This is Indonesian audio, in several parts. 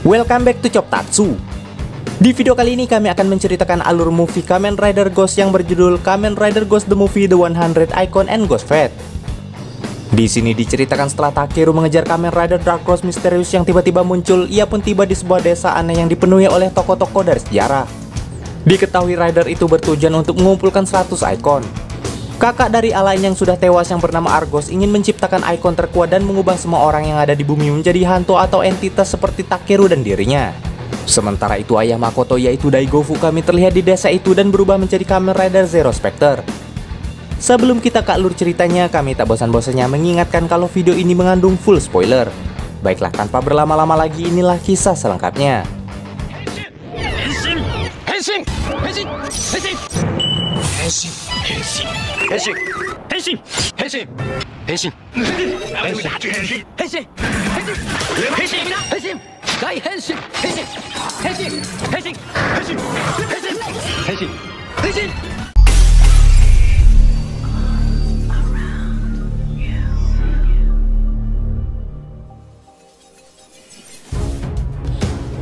Welcome back to Chop Tatsu. Di video kali ini kami akan menceritakan alur movie Kamen Rider Ghost yang berjudul Kamen Rider Ghost The Movie The 100 Icon and Ghost Fate. Di sini diceritakan setelah Takeru mengejar Kamen Rider Dark Ghost misterius yang tiba-tiba muncul, ia pun tiba di sebuah desa aneh yang dipenuhi oleh tokoh-tokoh dari sejarah. Diketahui Rider itu bertujuan untuk mengumpulkan 100 ikon. Kakak dari Alain yang sudah tewas yang bernama Argos ingin menciptakan ikon terkuat dan mengubah semua orang yang ada di bumi menjadi hantu atau entitas seperti Takeru dan dirinya. Sementara itu ayah Makoto yaitu Daigo Fukami terlihat di desa itu dan berubah menjadi Kamen Rider Zero Spectre. Sebelum kita ke alur ceritanya, kami tak bosan-bosannya mengingatkan kalau video ini mengandung full spoiler. Baiklah, tanpa berlama-lama lagi, inilah kisah selengkapnya.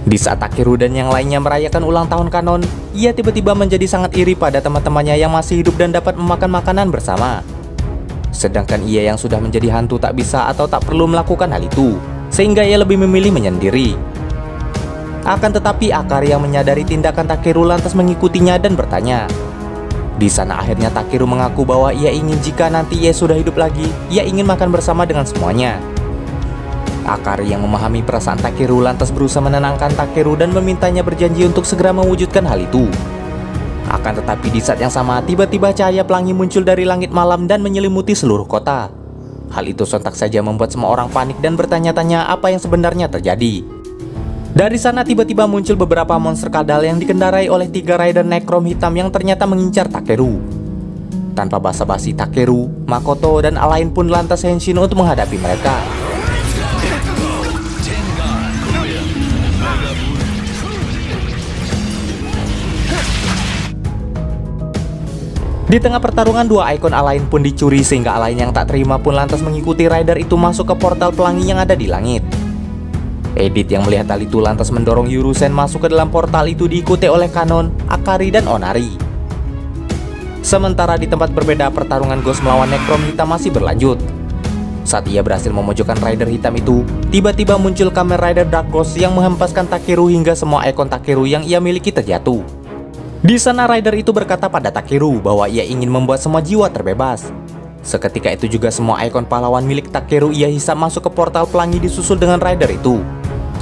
Di saat Takeru dan yang lainnya merayakan ulang tahun Kanon, ia tiba-tiba menjadi sangat iri pada teman-temannya yang masih hidup dan dapat memakan makanan bersama. Sedangkan ia yang sudah menjadi hantu tak bisa atau tak perlu melakukan hal itu, sehingga ia lebih memilih menyendiri. Akan tetapi Akari yang menyadari tindakan Takeru lantas mengikutinya dan bertanya. Di sana akhirnya Takeru mengaku bahwa ia ingin jika nanti ia sudah hidup lagi, ia ingin makan bersama dengan semuanya. Akari yang memahami perasaan Takeru lantas berusaha menenangkan Takeru dan memintanya berjanji untuk segera mewujudkan hal itu. Akan tetapi di saat yang sama tiba-tiba cahaya pelangi muncul dari langit malam dan menyelimuti seluruh kota. Hal itu sontak saja membuat semua orang panik dan bertanya-tanya apa yang sebenarnya terjadi. Dari sana tiba-tiba muncul beberapa monster kadal yang dikendarai oleh 3 rider nekrom hitam yang ternyata mengincar Takeru. Tanpa basa-basi Takeru, Makoto, dan Alain pun lantas henshin untuk menghadapi mereka. Di tengah pertarungan, 2 ikon Alain pun dicuri sehingga Alain yang tak terima pun lantas mengikuti rider itu masuk ke portal pelangi yang ada di langit. Edith yang melihat hal itu lantas mendorong Yurusen masuk ke dalam portal itu diikuti oleh Kanon, Akari, dan Onari. Sementara di tempat berbeda pertarungan Ghost melawan Nekrom hitam masih berlanjut. Saat ia berhasil memojokkan rider hitam itu, tiba-tiba muncul Kamen Rider Dark Ghost yang menghempaskan Takeru hingga semua ikon Takeru yang ia miliki terjatuh. Di sana rider itu berkata pada Takeru bahwa ia ingin membuat semua jiwa terbebas. Seketika itu juga semua ikon pahlawan milik Takeru ia hisap masuk ke portal pelangi disusul dengan rider itu.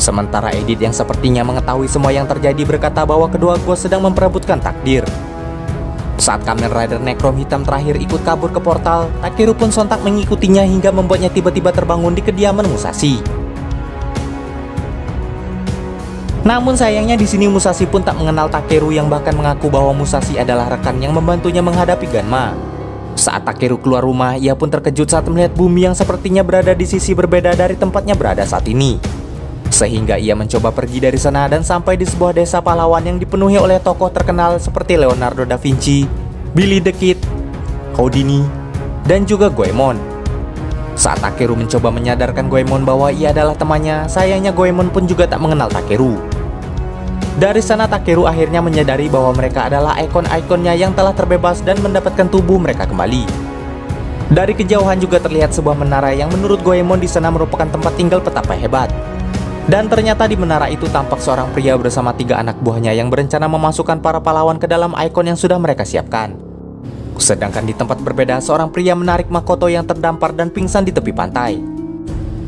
Sementara Edith yang sepertinya mengetahui semua yang terjadi berkata bahwa kedua Ghost sedang memperebutkan takdir. Saat Kamen Rider Nekrom hitam terakhir ikut kabur ke portal, Takeru pun sontak mengikutinya hingga membuatnya tiba-tiba terbangun di kediaman Musashi. Namun sayangnya di sini Musashi pun tak mengenal Takeru yang bahkan mengaku bahwa Musashi adalah rekan yang membantunya menghadapi Ganma. Saat Takeru keluar rumah, ia pun terkejut saat melihat bumi yang sepertinya berada di sisi berbeda dari tempatnya berada saat ini. Sehingga ia mencoba pergi dari sana dan sampai di sebuah desa pahlawan yang dipenuhi oleh tokoh terkenal seperti Leonardo da Vinci, Billy the Kid, Houdini, dan juga Goemon. Saat Takeru mencoba menyadarkan Goemon bahwa ia adalah temannya, sayangnya Goemon pun juga tak mengenal Takeru. Dari sana Takeru akhirnya menyadari bahwa mereka adalah ikon-ikonnya yang telah terbebas dan mendapatkan tubuh mereka kembali. Dari kejauhan juga terlihat sebuah menara yang menurut Goemon di sana merupakan tempat tinggal petapa hebat. Dan ternyata di menara itu tampak seorang pria bersama 3 anak buahnya yang berencana memasukkan para pahlawan ke dalam ikon yang sudah mereka siapkan. Sedangkan di tempat berbeda, seorang pria menarik Makoto yang terdampar dan pingsan di tepi pantai.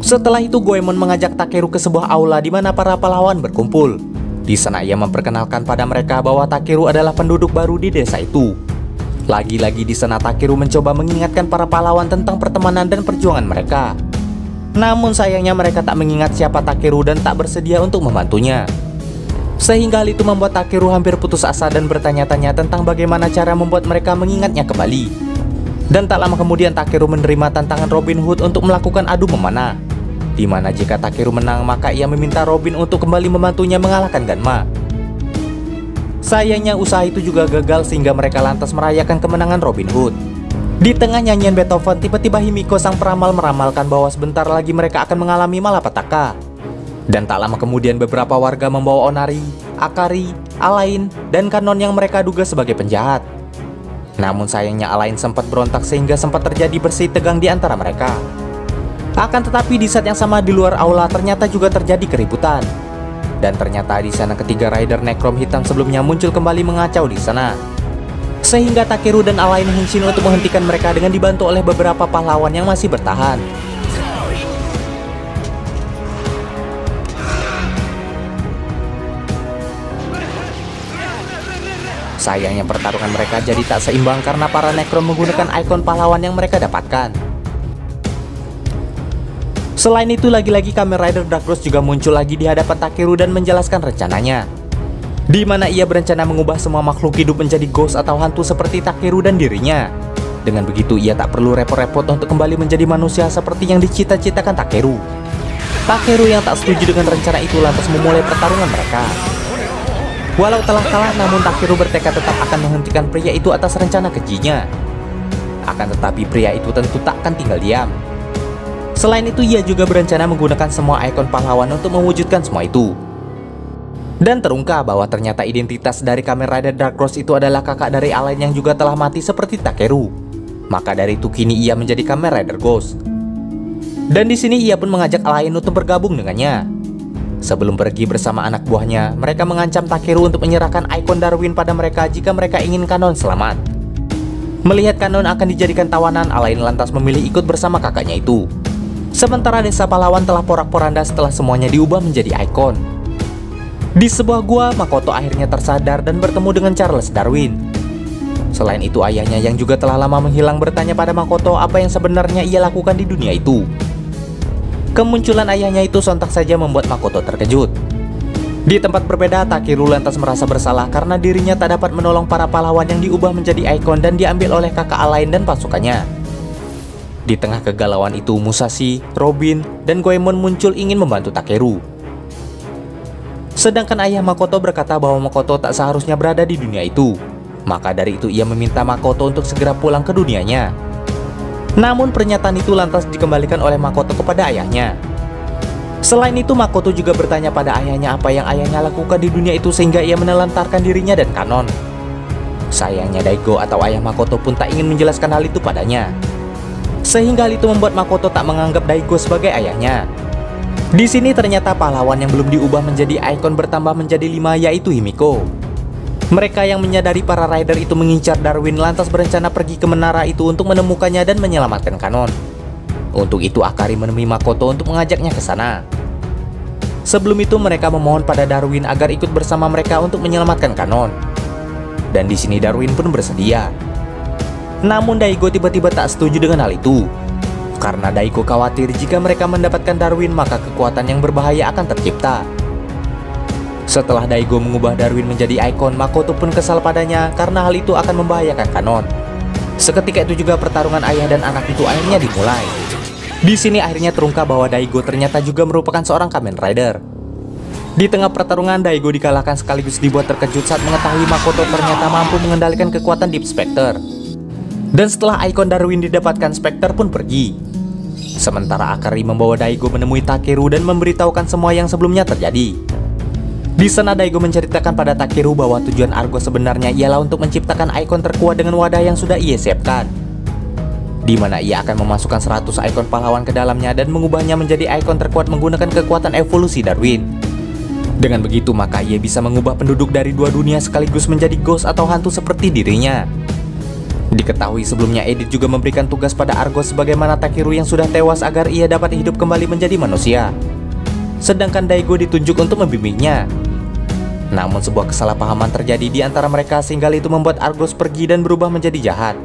Setelah itu Goemon mengajak Takeru ke sebuah aula di mana para pahlawan berkumpul. Di sana ia memperkenalkan pada mereka bahwa Takeru adalah penduduk baru di desa itu. Lagi-lagi di sana Takeru mencoba mengingatkan para pahlawan tentang pertemanan dan perjuangan mereka. Namun sayangnya mereka tak mengingat siapa Takeru dan tak bersedia untuk membantunya. Sehingga hal itu membuat Takeru hampir putus asa dan bertanya-tanya tentang bagaimana cara membuat mereka mengingatnya kembali. Dan tak lama kemudian Takeru menerima tantangan Robin Hood untuk melakukan adu memanah, di mana jika Takeru menang maka ia meminta Robin untuk kembali membantunya mengalahkan Ganma. Sayangnya usaha itu juga gagal sehingga mereka lantas merayakan kemenangan Robin Hood. Di tengah nyanyian Beethoven, tiba-tiba Himiko sang peramal meramalkan bahwa sebentar lagi mereka akan mengalami malapetaka. Dan tak lama kemudian beberapa warga membawa Onari, Akari, Alain, dan Kanon yang mereka duga sebagai penjahat. Namun sayangnya Alain sempat berontak sehingga sempat terjadi bersih tegang di antara mereka. Akan tetapi di saat yang sama di luar aula ternyata juga terjadi keributan. Dan ternyata di sana ketiga rider Necrom hitam sebelumnya muncul kembali mengacau di sana. Sehingga Takeru dan Alain Henshin untuk menghentikan mereka dengan dibantu oleh beberapa pahlawan yang masih bertahan. Sayangnya pertarungan mereka jadi tak seimbang karena para Necrom menggunakan ikon pahlawan yang mereka dapatkan. Selain itu lagi-lagi Kamen Rider Dark Ghost juga muncul lagi di hadapan Takeru dan menjelaskan rencananya, di mana ia berencana mengubah semua makhluk hidup menjadi ghost atau hantu seperti Takeru dan dirinya. Dengan begitu ia tak perlu repot-repot untuk kembali menjadi manusia seperti yang dicita-citakan Takeru. Takeru yang tak setuju dengan rencana itu lantas memulai pertarungan mereka. Walau telah kalah, namun Takeru bertekad tetap akan menghentikan pria itu atas rencana kejinya. Akan tetapi pria itu tentu tak akan tinggal diam. Selain itu ia juga berencana menggunakan semua ikon pahlawan untuk mewujudkan semua itu. Dan terungkap bahwa ternyata identitas dari Kamen Rider Dark Ghost itu adalah kakak dari Alain yang juga telah mati seperti Takeru. Maka dari itu kini ia menjadi Kamen Rider Ghost. Dan di sini ia pun mengajak Alain untuk bergabung dengannya. Sebelum pergi bersama anak buahnya, mereka mengancam Takeru untuk menyerahkan ikon Darwin pada mereka jika mereka ingin Kanon selamat. Melihat Kanon akan dijadikan tawanan, Alain lantas memilih ikut bersama kakaknya itu. Sementara desa pahlawan telah porak-poranda setelah semuanya diubah menjadi ikon. Di sebuah gua, Makoto akhirnya tersadar dan bertemu dengan Charles Darwin. Selain itu ayahnya yang juga telah lama menghilang bertanya pada Makoto apa yang sebenarnya ia lakukan di dunia itu. Kemunculan ayahnya itu sontak saja membuat Makoto terkejut. Di tempat berbeda, Takeru lantas merasa bersalah karena dirinya tak dapat menolong para pahlawan yang diubah menjadi ikon dan diambil oleh kakak Alain dan pasukannya. Di tengah kegalauan itu, Musashi, Robin, dan Goemon muncul ingin membantu Takeru. Sedangkan ayah Makoto berkata bahwa Makoto tak seharusnya berada di dunia itu. Maka dari itu ia meminta Makoto untuk segera pulang ke dunianya. Namun pernyataan itu lantas dikembalikan oleh Makoto kepada ayahnya. Selain itu Makoto juga bertanya pada ayahnya apa yang ayahnya lakukan di dunia itu sehingga ia menelantarkan dirinya dan Kanon. Sayangnya Daigo atau ayah Makoto pun tak ingin menjelaskan hal itu padanya. Sehingga hal itu membuat Makoto tak menganggap Daigo sebagai ayahnya. Di sini ternyata pahlawan yang belum diubah menjadi ikon bertambah menjadi 5 yaitu Himiko. Mereka yang menyadari para rider itu mengincar Darwin lantas berencana pergi ke menara itu untuk menemukannya dan menyelamatkan Kanon. Untuk itu Akari menemui Makoto untuk mengajaknya ke sana. Sebelum itu mereka memohon pada Darwin agar ikut bersama mereka untuk menyelamatkan Kanon. Dan di sini Darwin pun bersedia. Namun Daigo tiba-tiba tak setuju dengan hal itu. Karena Daigo khawatir jika mereka mendapatkan Darwin maka kekuatan yang berbahaya akan tercipta. Setelah Daigo mengubah Darwin menjadi ikon, Makoto pun kesal padanya karena hal itu akan membahayakan Kanon. Seketika itu juga pertarungan ayah dan anak itu akhirnya dimulai. Di sini akhirnya terungkap bahwa Daigo ternyata juga merupakan seorang Kamen Rider. Di tengah pertarungan, Daigo dikalahkan sekaligus dibuat terkejut saat mengetahui Makoto ternyata mampu mengendalikan kekuatan Deep Spectre. Dan setelah ikon Darwin didapatkan, Spectre pun pergi. Sementara Akari membawa Daigo menemui Takeru dan memberitahukan semua yang sebelumnya terjadi. Di sana Daigo menceritakan pada Takeru bahwa tujuan Argo sebenarnya ialah untuk menciptakan ikon terkuat dengan wadah yang sudah ia siapkan, di mana ia akan memasukkan 100 ikon pahlawan ke dalamnya dan mengubahnya menjadi ikon terkuat menggunakan kekuatan evolusi Darwin. Dengan begitu maka ia bisa mengubah penduduk dari 2 dunia sekaligus menjadi ghost atau hantu seperti dirinya. Diketahui sebelumnya Edith juga memberikan tugas pada Argo sebagaimana Takeru yang sudah tewas agar ia dapat hidup kembali menjadi manusia. Sedangkan Daigo ditunjuk untuk membimbingnya. Namun sebuah kesalahpahaman terjadi di antara mereka sehingga itu membuat Argos pergi dan berubah menjadi jahat.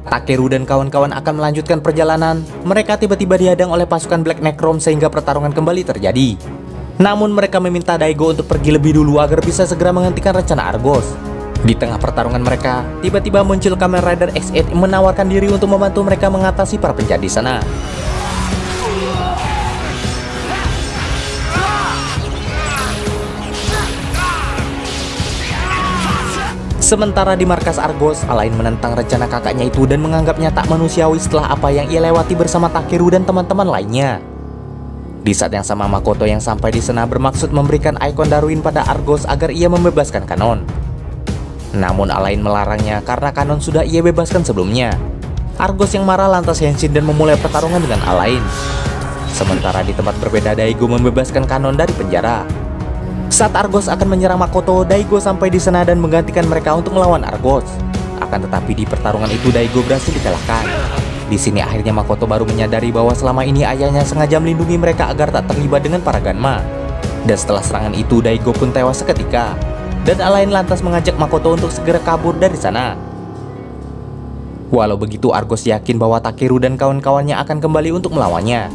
Takeru dan kawan-kawan akan melanjutkan perjalanan. Mereka tiba-tiba dihadang oleh pasukan Black Necrom sehingga pertarungan kembali terjadi. Namun mereka meminta Daigo untuk pergi lebih dulu agar bisa segera menghentikan rencana Argos. Di tengah pertarungan mereka, tiba-tiba muncul Kamen Rider X8 yang menawarkan diri untuk membantu mereka mengatasi para penjahat di sana. Sementara di markas Argos, Alain menentang rencana kakaknya itu dan menganggapnya tak manusiawi setelah apa yang ia lewati bersama Takeru dan teman-teman lainnya. Di saat yang sama, Makoto yang sampai di sana bermaksud memberikan ikon Darwin pada Argos agar ia membebaskan Kanon. Namun Alain melarangnya karena Kanon sudah ia bebaskan sebelumnya. Argos yang marah lantas Henshin dan memulai pertarungan dengan Alain. Sementara di tempat berbeda, Daigo membebaskan Kanon dari penjara. Saat Argos akan menyerang Makoto, Daigo sampai di sana dan menggantikan mereka untuk melawan Argos. Akan tetapi di pertarungan itu Daigo berhasil dikalahkan. Di sini akhirnya Makoto baru menyadari bahwa selama ini ayahnya sengaja melindungi mereka agar tak terlibat dengan para Ganma. Dan setelah serangan itu, Daigo pun tewas seketika. Dan Alain lantas mengajak Makoto untuk segera kabur dari sana. Walau begitu, Argos yakin bahwa Takeru dan kawan-kawannya akan kembali untuk melawannya.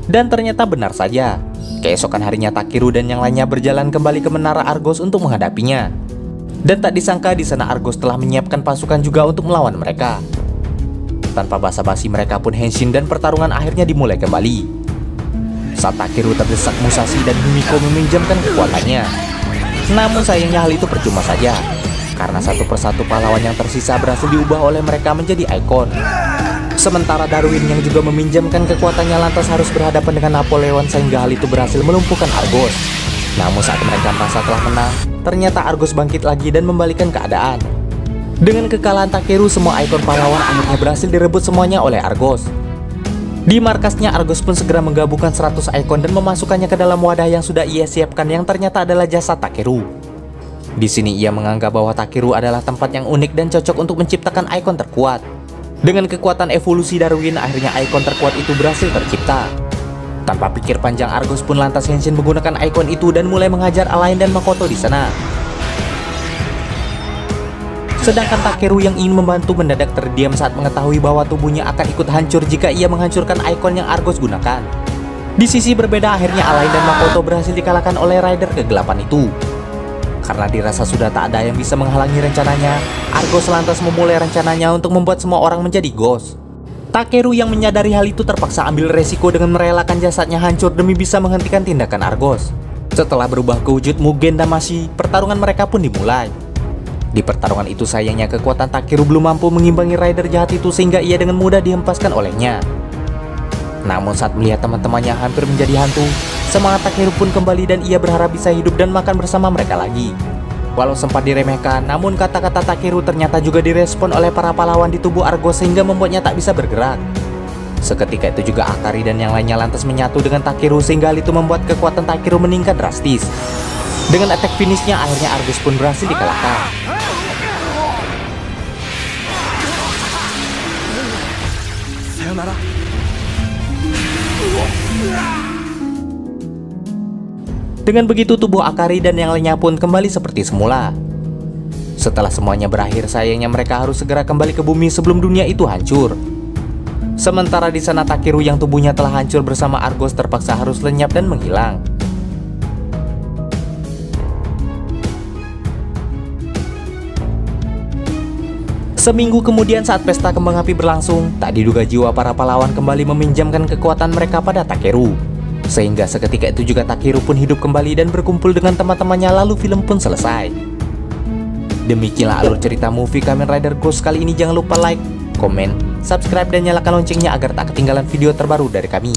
Dan ternyata benar saja. Keesokan harinya Takeru dan yang lainnya berjalan kembali ke menara Argos untuk menghadapinya. Dan tak disangka di sana Argos telah menyiapkan pasukan juga untuk melawan mereka. Tanpa basa-basi mereka pun Henshin dan pertarungan akhirnya dimulai kembali. Saat Takeru terdesak, Musashi dan Himiko meminjamkan kekuatannya. Namun sayangnya hal itu percuma saja, karena satu persatu pahlawan yang tersisa berhasil diubah oleh mereka menjadi ikon. Sementara Darwin yang juga meminjamkan kekuatannya lantas harus berhadapan dengan Napoleon sehingga hal itu berhasil melumpuhkan Argos. Namun saat mereka merasa telah menang, ternyata Argos bangkit lagi dan membalikan keadaan. Dengan kekalahan Takeru, semua ikon pahlawan akhirnya berhasil direbut semuanya oleh Argos. Di markasnya, Argos pun segera menggabungkan 100 ikon dan memasukkannya ke dalam wadah yang sudah ia siapkan yang ternyata adalah jasad Takeru. Di sini ia menganggap bahwa Takeru adalah tempat yang unik dan cocok untuk menciptakan ikon terkuat. Dengan kekuatan evolusi Darwin, akhirnya ikon terkuat itu berhasil tercipta. Tanpa pikir panjang, Argos pun lantas Henshin menggunakan ikon itu dan mulai menghajar Alain dan Makoto di sana. Sedangkan Takeru yang ingin membantu mendadak terdiam saat mengetahui bahwa tubuhnya akan ikut hancur jika ia menghancurkan ikon yang Argos gunakan. Di sisi berbeda, akhirnya Alain dan Makoto berhasil dikalahkan oleh Rider kegelapan itu. Karena dirasa sudah tak ada yang bisa menghalangi rencananya, Argos lantas memulai rencananya untuk membuat semua orang menjadi ghost. Takeru yang menyadari hal itu terpaksa ambil resiko dengan merelakan jasadnya hancur demi bisa menghentikan tindakan Argos. Setelah berubah ke wujud Mugen Damashi, pertarungan mereka pun dimulai. Di pertarungan itu sayangnya kekuatan Takeru belum mampu mengimbangi Rider jahat itu sehingga ia dengan mudah dihempaskan olehnya. Namun saat melihat teman-temannya hampir menjadi hantu, semangat Takeru pun kembali dan ia berharap bisa hidup dan makan bersama mereka lagi. Walau sempat diremehkan, namun kata-kata Takeru ternyata juga direspon oleh para pahlawan di tubuh Argos sehingga membuatnya tak bisa bergerak. Seketika itu juga Akari dan yang lainnya lantas menyatu dengan Takeru sehingga hal itu membuat kekuatan Takeru meningkat drastis. Dengan attack finishnya akhirnya Argos pun berhasil dikalahkan. Dengan begitu tubuh Akari dan yang lainnya pun kembali seperti semula. Setelah semuanya berakhir, sayangnya mereka harus segera kembali ke bumi sebelum dunia itu hancur. Sementara di sana Takeru yang tubuhnya telah hancur bersama Argos terpaksa harus lenyap dan menghilang. Seminggu kemudian saat pesta kembang api berlangsung, tak diduga jiwa para pahlawan kembali meminjamkan kekuatan mereka pada Takeru. Sehingga seketika itu juga Takeru pun hidup kembali dan berkumpul dengan teman-temannya lalu film pun selesai. Demikianlah alur cerita movie Kamen Rider Ghost kali ini. Jangan lupa like, komen, subscribe dan nyalakan loncengnya agar tak ketinggalan video terbaru dari kami.